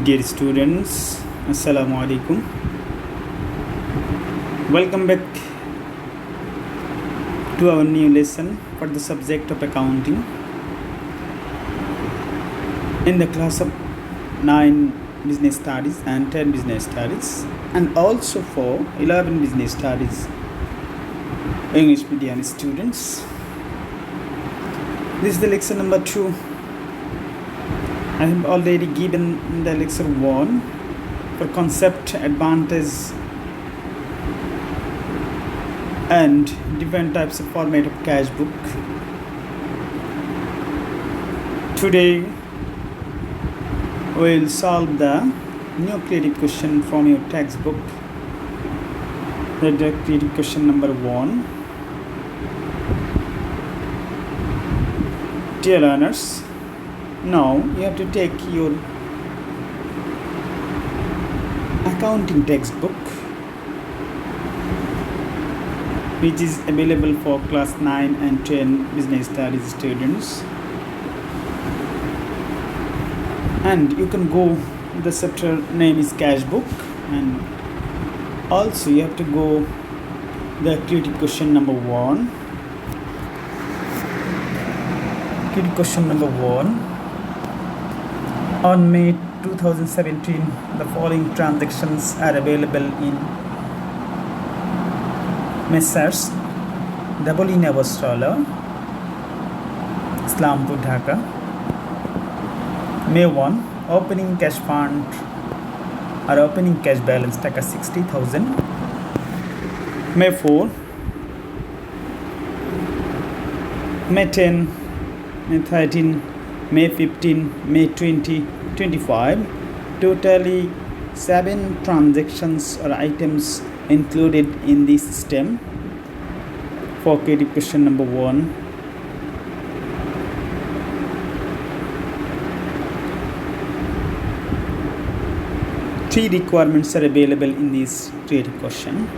Dear students, Assalamu alaikum. Welcome back to our new lesson for the subject of accounting in the class of 9 business studies and 10 business studies, and also for 11 business studies English medium students. This is the lecture number 2. I have already given the lecture 1 for concept, advantage and different types of format of cash book. Today we will solve the new creative question from your textbook. The creative question number 1. Dear learners, now you have to take your accounting textbook, which is available for class 9 and 10 business studies students, and you can go, the chapter name is cash book, and also you have to go the creative question number 1. Creative question number 1. On May 2017, the following transactions are available in Messrs. Dabolina Wastrala, Islampur, Dhaka. May 1, opening cash fund or opening cash balance taka 60,000. May 4, May 10, May 13, May 15, May 20, 25. Totally 7 transactions or items included in this system for creative question number 1. Three requirements are available in this creative question.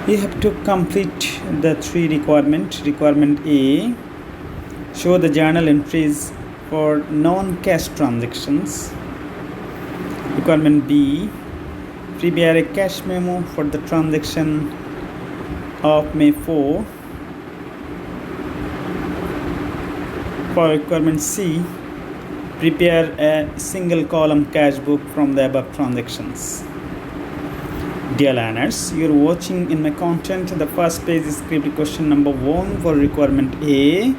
You have to complete the 3 requirements. Requirement A, show the journal entries for non-cash transactions. Requirement B, prepare a cash memo for the transaction of May 4. For requirement C, prepare a single column cash book from the above transactions. Dear learners, you are watching in my content. The first page is creative question number 1 for requirement A.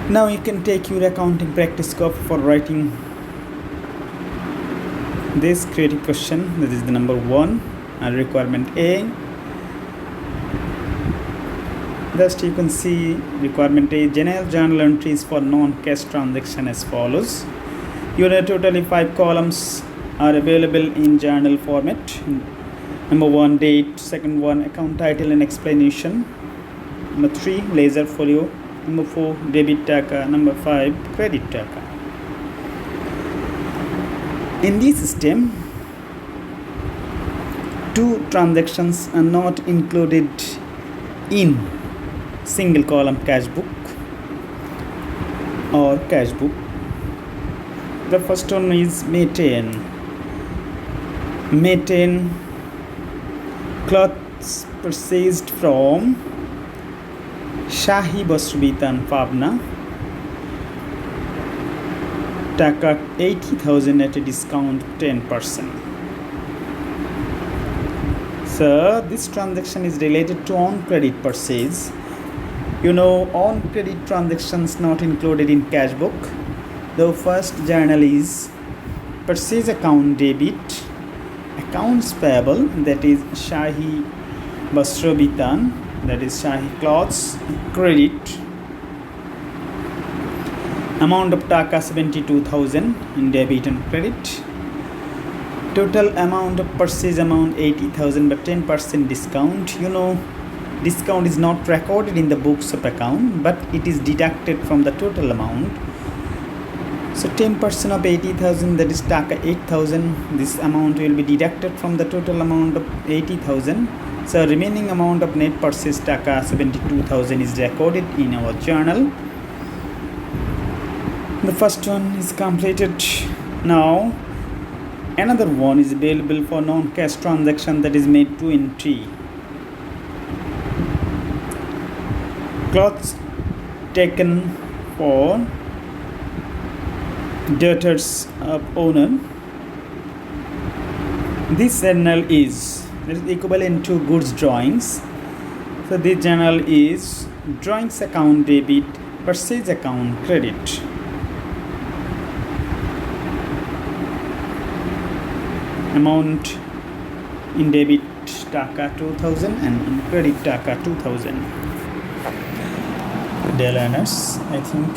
Now you can take your accounting practice copy for writing this creative question. This is the number 1 and requirement A. Just you can see requirement A, general journal entries for non-cash transaction as follows. You have totally 5 columns are available in journal format. Number 1, date. Second one, account title and explanation. Number 3, ledger folio. Number 4, debit taka. Number 5, credit taka. In this system, 2 transactions are not included in single column cash book or cash book. The first one is May 10. May 10, clothes purchased from Shahi Basrubitan Pabna, taka 80,000 at a discount 10%. So this transaction is related to on credit purchase. You know, on credit transactions not included in cash book. The first journal is purchase account debit, accounts payable, that is Shahi Basrubitan, that is Shahi clothes, credit, amount of taka 72,000 in debit and credit, total amount of purchase amount 80,000 but 10% discount. You know, discount is not recorded in the books of account, but it is deducted from the total amount. So 10% of 80,000, that is taka 8,000. This amount will be deducted from the total amount of 80,000. So remaining amount of net purchase taka 72,000 is recorded in our journal. The first one is completed. Now another one is available for non-cash transaction, that is made to entry. Clothes taken for debtors of owner. This journal is equivalent to goods drawings. So this journal is drawings account debit, purchase account credit. Amount in debit taka 2000 and in credit taka 2000. Dear learners, I think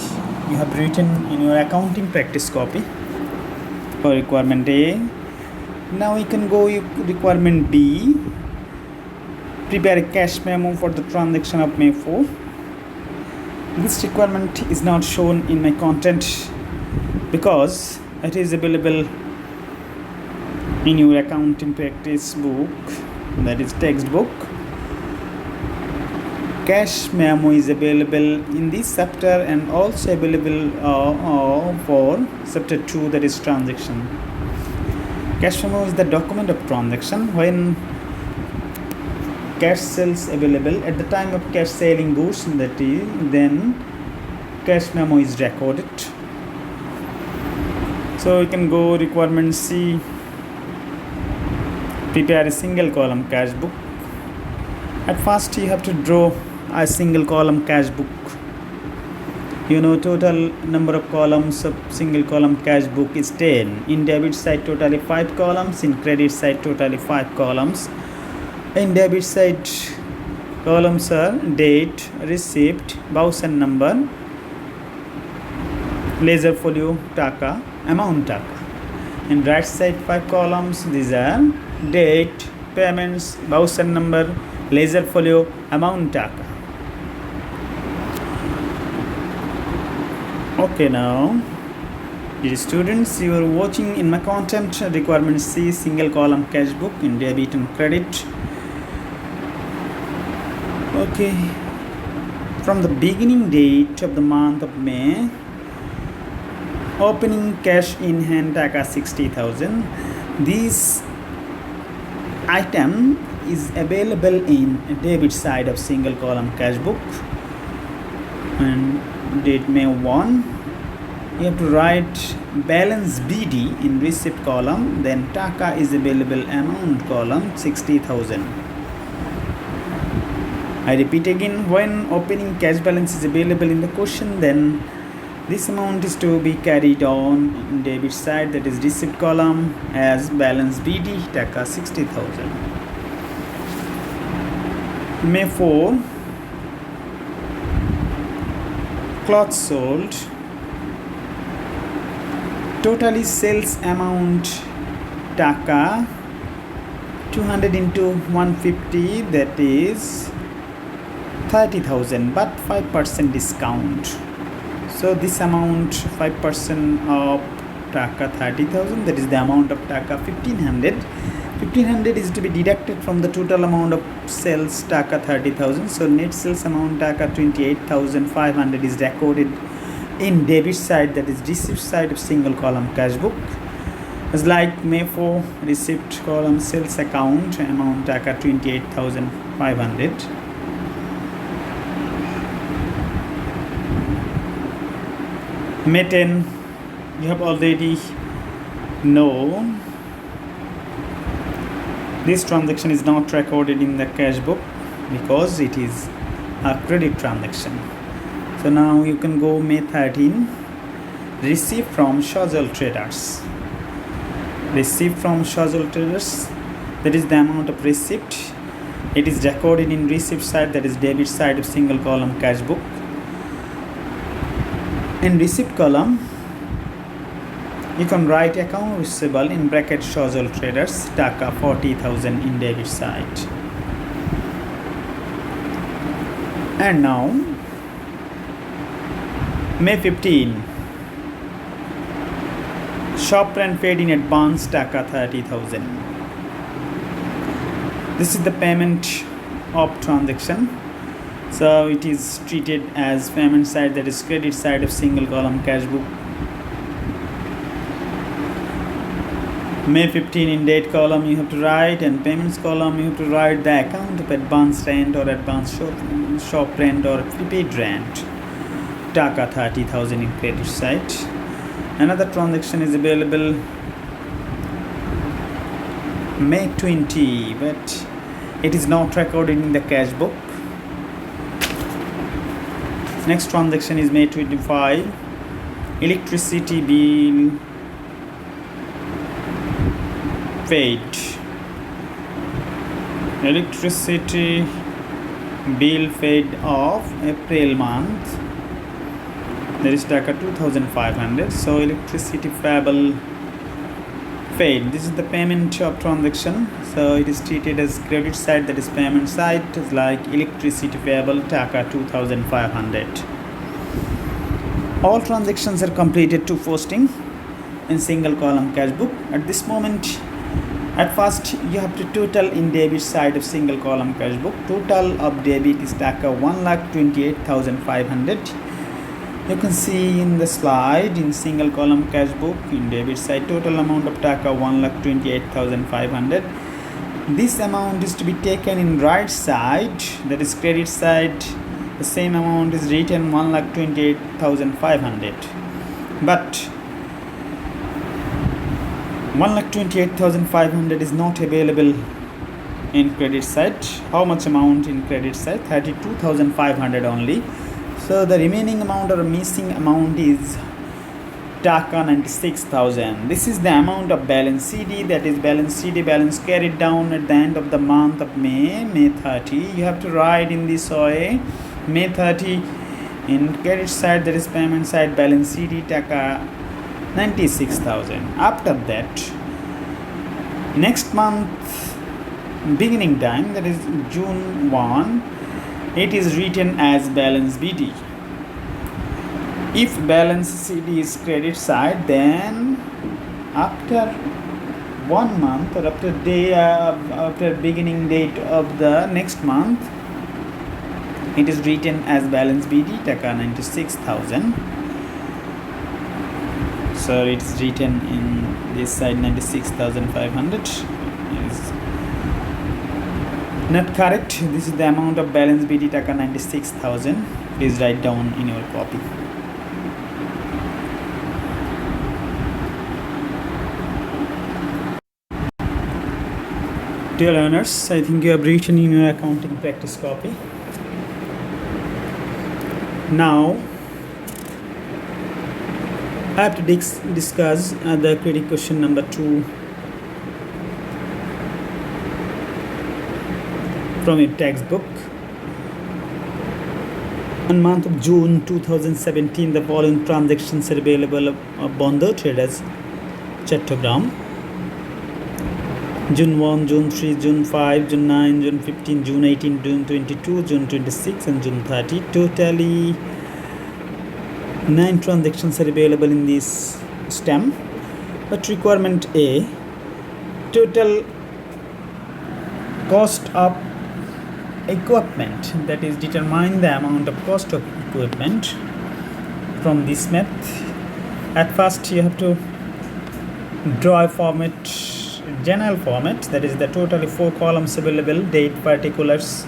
you have written in your accounting practice copy for requirement A. Now you can go requirement B. Prepare a cash memo for the transaction of May 4. This requirement is not shown in my content because it is available in your accounting practice book, that is textbook. Cash memo is available in this chapter and also available for chapter 2, that is transaction. Cash memo is the document of transaction when cash sales available at the time of cash selling goods, that is then cash memo is recorded. So you can go requirement C. Prepare a single column cash book. At first you have to draw a single column cash book. You know, total number of columns of single column cash book is 10. In debit side totally 5 columns, in credit side totally 5 columns. In debit side columns are date, receipt, voucher number, ledger folio taka, amount taka. In right side 5 columns, these are date, payments, voucher number, ledger folio, amount taka. Okay, now dear students, you are watching in my content requirement C, single column cash book in debit and credit. Okay, from the beginning date of the month of May, opening cash in hand taka 60,000. This item is available in debit side of single column cash book, and date May 1. You have to write balance BD in receipt column, then taka is available amount column 60,000. I repeat again, when opening cash balance is available in the question, then this amount is to be carried on in debit side, that is receipt column, as balance BD taka 60,000. May 4, cloth sold. Totally sales amount taka 200 into 150, that is 30,000, but 5% discount. So this amount 5% of taka 30,000, that is the amount of taka 1500. 1500 is to be deducted from the total amount of sales taka 30,000. So net sales amount taka 28,500 is recorded in debit side, that is receipt side of single column cash book. It's like May 4 receipt column sales account amount taka 28,500. May 10, you have already known this transaction is not recorded in the cash book because it is a credit transaction. So now you can go May 13, receipt from Schozell Traders. Receipt from Schozell Traders, that is the amount of receipt. It is recorded in receipt side, that is debit side of single column cash book. In receipt column, you can write account receivable in bracket Schozell Traders taka 40,000 in debit side. And now May 15, shop rent paid in advance taka 30,000. This is the payment of transaction. So it is treated as payment side, that is credit side of single column cash book. May 15 in date column you have to write, and payments column you have to write the account of advance rent or advance shop rent or prepaid rent. Taka 30,000 in credit side. Another transaction is available May 20, but it is not recorded in the cash book. Next transaction is May 25. Electricity bill paid. Electricity bill paid of April month. There is Taka 2,500. So electricity payable paid. This is the payment of transaction. So it is treated as credit side, that is payment side, is like electricity payable Taka 2,500. All transactions are completed to posting in single column cash book. At this moment, at first you have to total in debit side of single column cash book. Total of debit is Taka 1,28,500. You can see in the slide in single column cash book in debit side total amount of Taka 1,28,500. This amount is to be taken in right side, that is credit side. The same amount is written 1,28,500, but 1,28,500 is not available in credit side. How much amount in credit side? 32,500 only. So the remaining amount or missing amount is Taka 96,000. This is the amount of balance CD, that is balance CD, balance carried down at the end of the month of May 30. You have to write in this way, May 30 in credit side, that is payment side, balance CD Taka 96,000. After that, next month beginning time, that is June 1, it is written as balance BD. If balance CD is credit side, then after 1 month or after beginning date of the next month, it is written as balance BD Taka 96,000. So it is written in this side 96,500. Is not correct. This is the amount of balance BD Taka 96,000. Please write down in your copy. Dear learners, I think you have written in your accounting practice copy. Now I have to discuss the critic question number 2 from your textbook. On month of June 2017, the following transactions are available of Bondo Traders, Chattogram. June 1, June 3, June 5, June 9, June 15, June 18, June 22, June 26 and June 30. Totally 9 transactions are available in this stem. But requirement A, total cost of equipment, that is determine the amount of cost of equipment from this method. At first you have to draw a format, general format, that is the totally 4 columns available, date, particulars,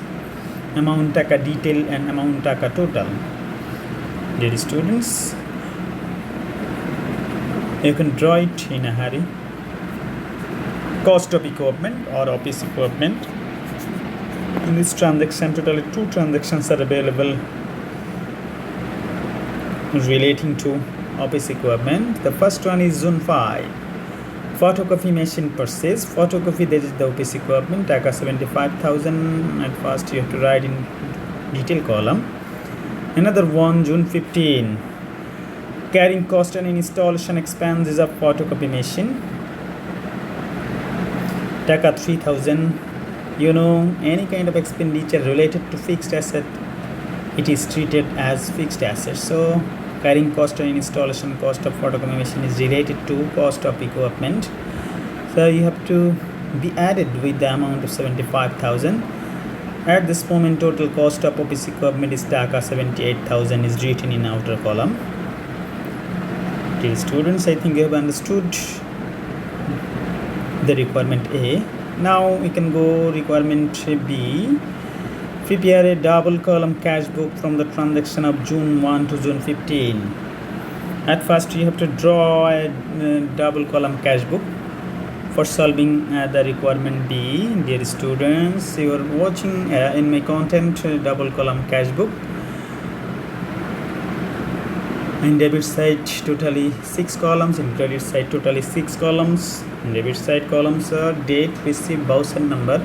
amount Taka detail and amount Taka total. Dear students, you can draw it in a hurry. Cost of equipment or office equipment. In this transaction, totally 2 transactions are available relating to office equipment. The first one is Zone 5. Photocopy machine purchase. Photocopy, that is the office equipment, Taka 75,000. At first you have to write in detail column. Another one, June 15. Carrying cost and installation expenses of photocopy machine, Taka 3,000. You know, any kind of expenditure related to fixed asset, it is treated as fixed asset. So carrying cost and installation cost of photocopy machine is related to cost of equipment. So you have to be added with the amount of 75,000. At this moment, total cost of office equipment is Taka 78,000 is written in outer column. Dear students, I think you have understood the requirement A. Now we can go requirement B. Prepare a double column cash book from the transaction of June 1 to June 15. At first you have to draw a double column cash book for solving the requirement B. Dear students, you are watching in my content double column cash book. In debit side totally 6 columns, in credit side totally 6 columns. In debit side columns are date, receipt, voucher number,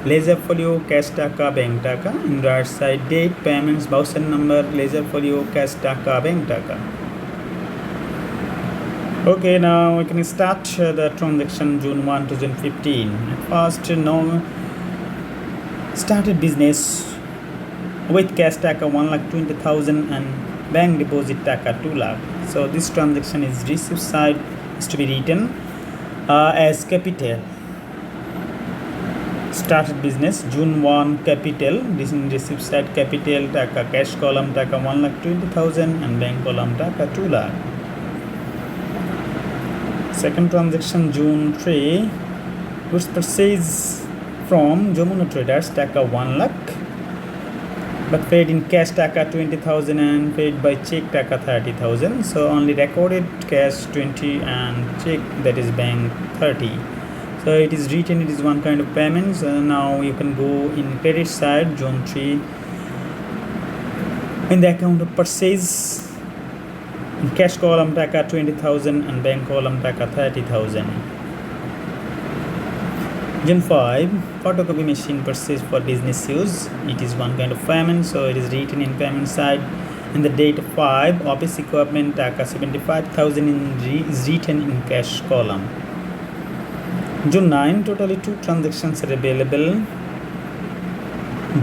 ledger folio, cash taka, bank taka. In right side date, payments, voucher number, ledger folio, cash taka, bank taka. Okay, now we can start the transaction June 1 to June 15. At first, now started business with cash taka 1,20,000 and bank deposit taka 2 lakh. So this transaction is receipt side is to be written as capital. Started business June 1 capital. This in receipt side capital taka, cash column taka 1,20,000 and bank column taka 2 lakh. Second transaction June 3, goods purchase from Jamuna Traders taka 1 lakh, but paid in cash taka 20,000 and paid by check taka 30,000. So only recorded cash 20 and check, that is bank 30. So it is written, it is one kind of payments. Now you can go in credit side June 3 in the account of purchase. In cash column taka 20,000 and bank column taka 30,000. June 5, photocopy machine purchase for business use. It is one kind of payment, so it is written in payment side. In the date 5, office equipment taka 75,000 is written in cash column. June 9, totally 2 transactions are available.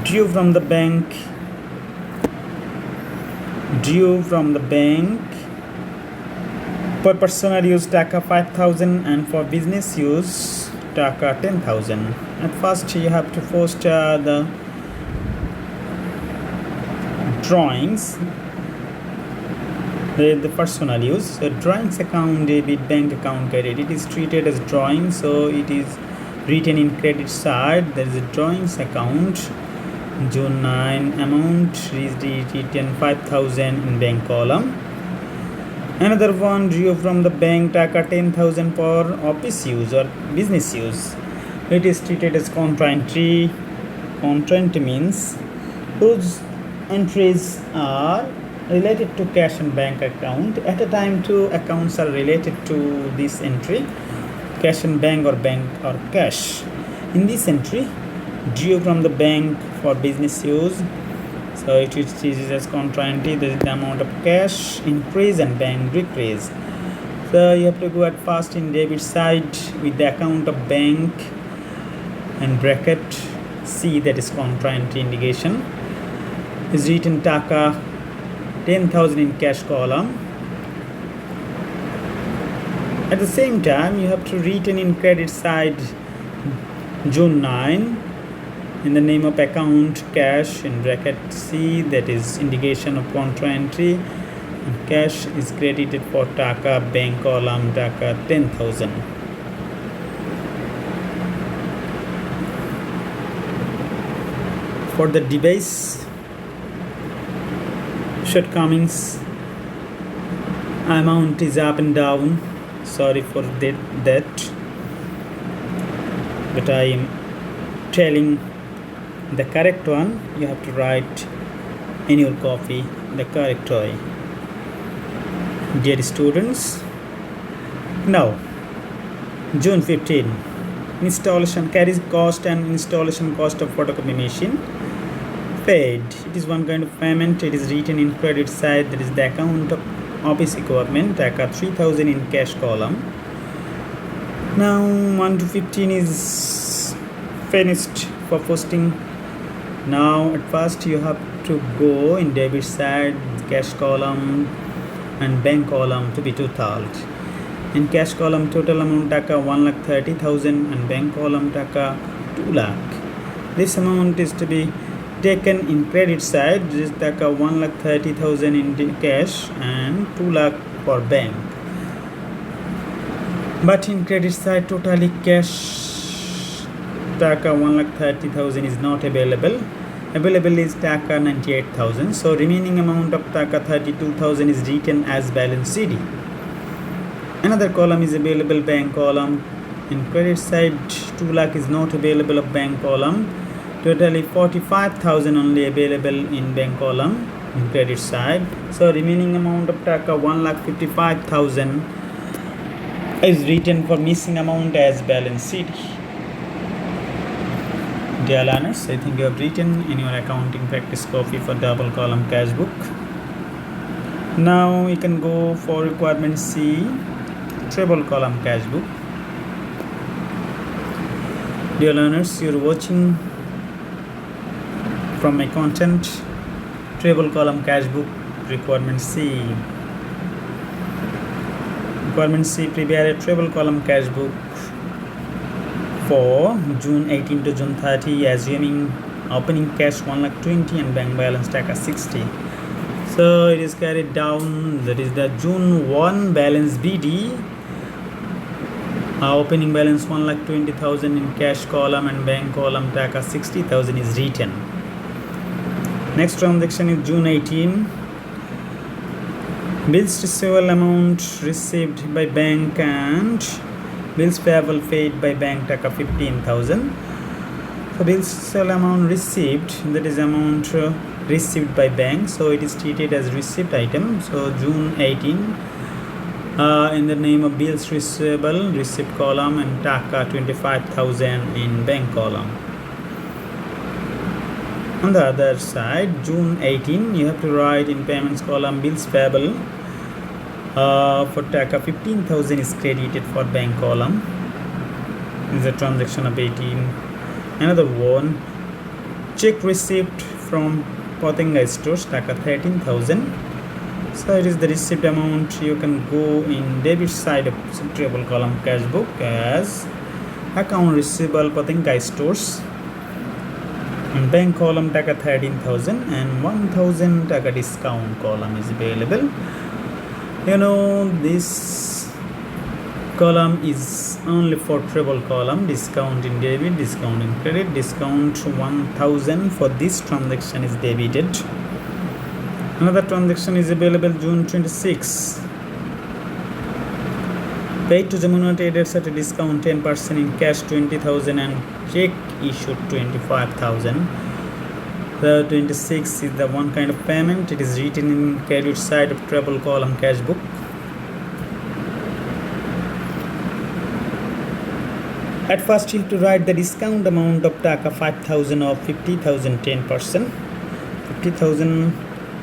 Due from the bank. For personal use taka 5,000 and for business use taka 10,000. At first you have to post the drawings, the personal use. So drawings account debit, bank account credit, it is treated as drawing, so it is written in credit side. There is a drawings account. June 9 amount is written 5,000 in bank column. Another one, due from the bank taka 10,000 for office use or business use. It is treated as contra entry. Contra entry means whose entries are related to cash and bank account. At a time, 2 accounts are related to this entry, cash and bank or cash. In this entry, due from the bank for business use, so it is treated as contra entry. This is the amount of cash increase and bank decrease. So you have to go at first in debit side with the account of bank and bracket C, that is contra entry indication, is written taka 10,000 in cash column. At the same time you have to written in credit side June 9 in the name of account cash in bracket C, that is indication of contra entry, and cash is credited for taka, bank column taka 10,000. For the device shortcomings, amount is up and down, sorry for that, but I am telling the correct one. You have to write in your copy the correct way. Dear students, now June 15, installation, carries cost and installation cost of photocopy machine paid. It is one kind of payment. It is written in credit side, that is the account of office equipment taka 3,000 in cash column. Now 1 to 15 is finished for posting. Now at first you have to go in debit side, cash column and bank column to be totaled. In cash column total amount taka 1,30,000 and bank column taka 2 lakh. This amount is to be taken in credit side, this is taka 1,30,000 in cash and 2 lakh for bank. But in credit side, totally cash taka 1,30,000 is not available. Available is taka 98,000. So remaining amount of taka 32,000 is written as balance CD. Another column is available, bank column. In credit side, 2 lakh is not available of bank column. Totally 45,000 only available in bank column in credit side. So remaining amount of taka 1,55,000 is written for missing amount as balance sheet. Dear learners, I think you have written in your accounting practice copy for double column cash book. Now you can go for requirement C, treble column cash book. Dear learners, you are watching from my content treble column cash book requirement C. Requirement C, prepare a treble column cash book for June 18 to June 30, assuming opening cash 1,20,000 and bank balance taka 60. So it is carried down, that is the June 1 balance BD. Opening balance 1,20,000 in cash column and bank column taka 60,000 is written. Next transaction is June 18. Bills receivable amount received by bank and bills payable paid by bank taka 15,000. So bills receivable amount received, that is amount received by bank, so it is treated as receipt item. So June 18, in the name of bills receivable, receipt column, and taka 25,000 in bank column. On the other side, June 18, you have to write in payments column bills payable for taka 15,000 is credited for bank column. This is a transaction of 18. Another one, check received from Pothinga stores taka 13,000. So it is the receipt amount. You can go in debit side of treble column cash book as account receivable Pothinga stores. In bank column taka 13,000 and 1,000 taka discount column is available. You know, this column is only for treble column, discount in debit, discount in credit, discount 1,000 for this transaction is debited. Another transaction is available June 26. Paid to Jamuna traders at a discount 10% in cash 20,000 and check issued 25,000. The 26 is the one kind of payment. It is written in credit side of treble column cash book. At first you have to write the discount amount of taka 5,000 of 50,000 10%. 50,000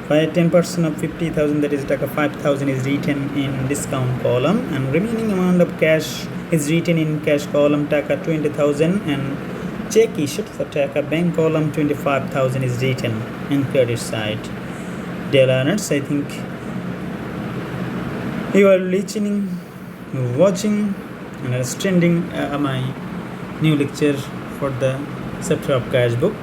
by 10% of 50,000, that is taka 5,000 is written in discount column, and remaining amount of cash is written in cash column taka 20,000 and check issued for taka bank column 25,000 is written in credit side. Dear learners, I think you are listening, watching and understanding my new lecture for the chapter of cash book.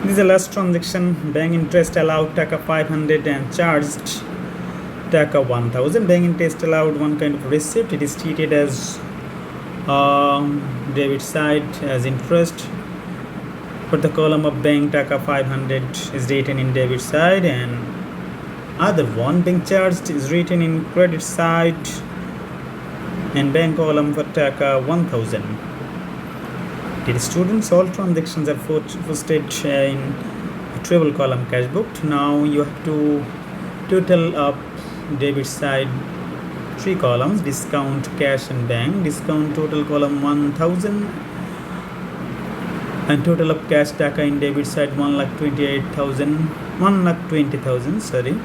This is the last transaction. Bank interest allowed taka 500 and charged taka 1,000. Bank interest allowed one kind of receipt. It is treated as debit side as interest. For the column of bank taka 500 is written in debit side, and other one bank charged is written in credit side, and bank column for taka 1,000. Dear students, all transactions are posted in treble column cash book. Now you have to total up debit side 3 columns, discount, cash and bank. Discount total column 1,000 and total of cash taka in debit side 1,20,000 sorry,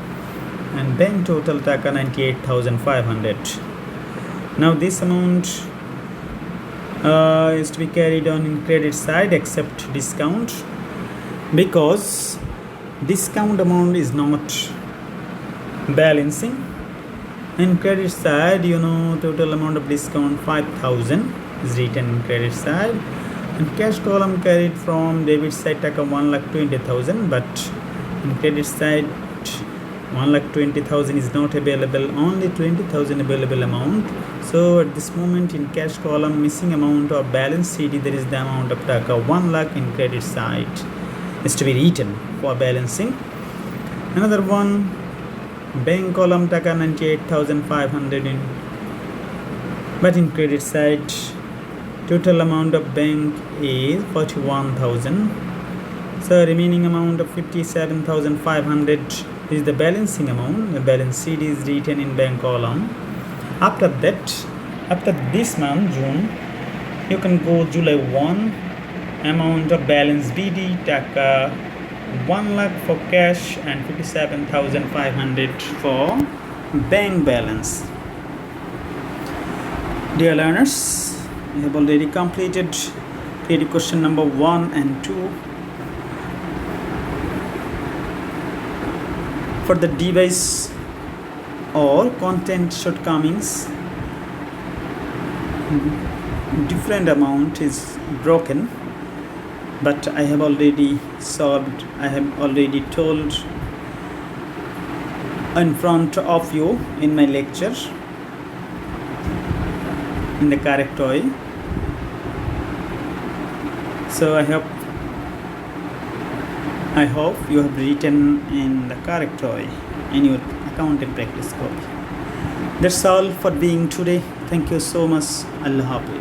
and bank total taka 98,500. Now this amount is to be carried on in credit side except discount, because discount amount is not balancing. In credit side, you know, total amount of discount 5,000 is written in credit side, and cash column carried from debit side taka 1,20,000, but in credit side 1,20,000 is not available, only 20,000 available amount. So at this moment in cash column, missing amount of balance sheet, there is the amount of taka 1 lakh in credit side is to be written for balancing. Another one, bank column taka 98,500 in, but in credit side total amount of bank is 41,000. So remaining amount of 57,500 is the balancing amount. The balance sheet is written in bank column. After that, after this month June, you can go July 1, amount of balance BD taka 1 lakh for cash and 57,500 for bank balance. Dear learners, we have already completed theory question number 1 and 2. For the device or content shortcomings, different amount is broken, but I have already solved, I have already told in front of you in my lecture in the correct way. So I hope you have written in the correct way in your accounting practice copy. That's all for being today. Thank you so much. Allah Hafiz.